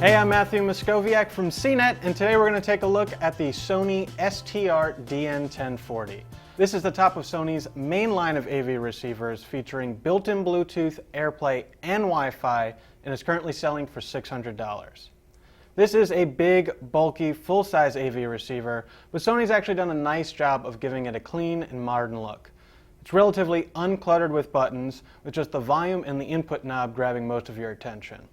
Hey, I'm Matthew Moscoviak from CNET, and today we're going to take a look at the Sony STR-DN1040. This is the top of Sony's main line of AV receivers featuring built-in Bluetooth, AirPlay, and Wi-Fi, and is currently selling for $600. This is a big, bulky, full-size AV receiver, but Sony's actually done a nice job of giving it a clean and modern look. It's relatively uncluttered with buttons, with just the volume and the input knob grabbing most of your attention.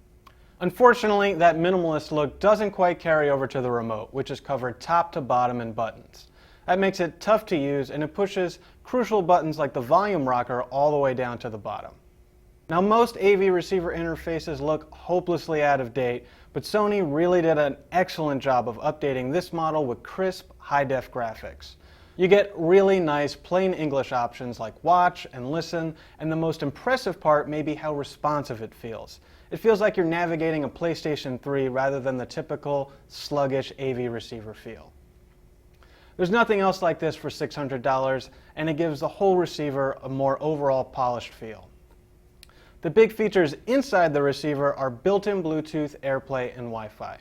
Unfortunately, that minimalist look doesn't quite carry over to the remote, which is covered top to bottom in buttons. That makes it tough to use, and it pushes crucial buttons like the volume rocker all the way down to the bottom. Now, most AV receiver interfaces look hopelessly out of date, but Sony really did an excellent job of updating this model with crisp, high-def graphics. You get really nice plain English options like watch and listen, and the most impressive part may be how responsive it feels. It feels like you're navigating a PlayStation 3 rather than the typical sluggish AV receiver feel. There's nothing else like this for $600, and it gives the whole receiver a more overall polished feel. The big features inside the receiver are built-in Bluetooth, AirPlay, and Wi-Fi.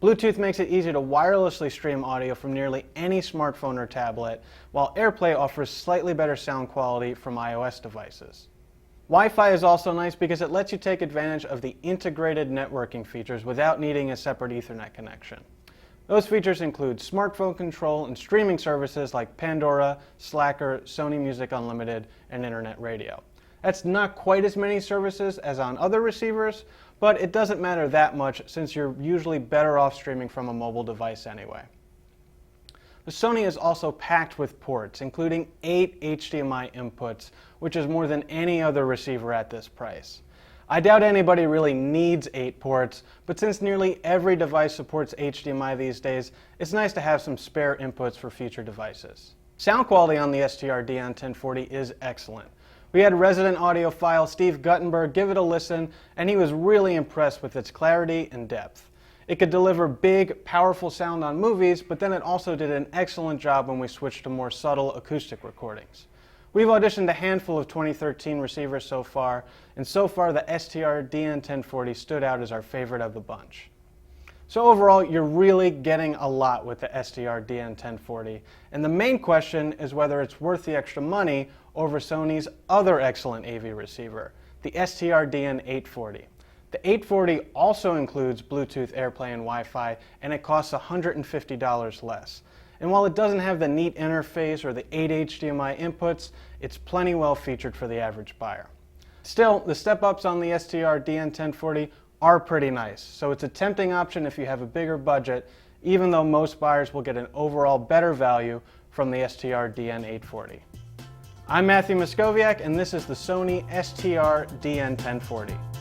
Bluetooth makes it easy to wirelessly stream audio from nearly any smartphone or tablet, while AirPlay offers slightly better sound quality from iOS devices. Wi-Fi is also nice because it lets you take advantage of the integrated networking features without needing a separate Ethernet connection. Those features include smartphone control and streaming services like Pandora, Slacker, Sony Music Unlimited, and Internet Radio. That's not quite as many services as on other receivers, but it doesn't matter that much since you're usually better off streaming from a mobile device anyway. The Sony is also packed with ports, including 8 HDMI inputs, which is more than any other receiver at this price. I doubt anybody really needs 8 ports, but since nearly every device supports HDMI these days, it's nice to have some spare inputs for future devices. Sound quality on the STR-DN1040 is excellent. We had resident audiophile Steve Guttenberg give it a listen, and he was really impressed with its clarity and depth. It could deliver big, powerful sound on movies, but then it also did an excellent job when we switched to more subtle acoustic recordings. We've auditioned a handful of 2013 receivers so far, and so far the STR-DN1040 stood out as our favorite of the bunch. So overall, you're really getting a lot with the STR-DN1040, and the main question is whether it's worth the extra money over Sony's other excellent AV receiver, the STR-DN840. The 840 also includes Bluetooth, AirPlay, and Wi-Fi, and it costs $150 less. And while it doesn't have the neat interface or the 8 HDMI inputs, it's plenty well featured for the average buyer. Still, the step-ups on the STR-DN1040 are pretty nice, so it's a tempting option if you have a bigger budget, even though most buyers will get an overall better value from the STR-DN840. I'm Matthew Moscoviak, and this is the Sony STR-DN1040.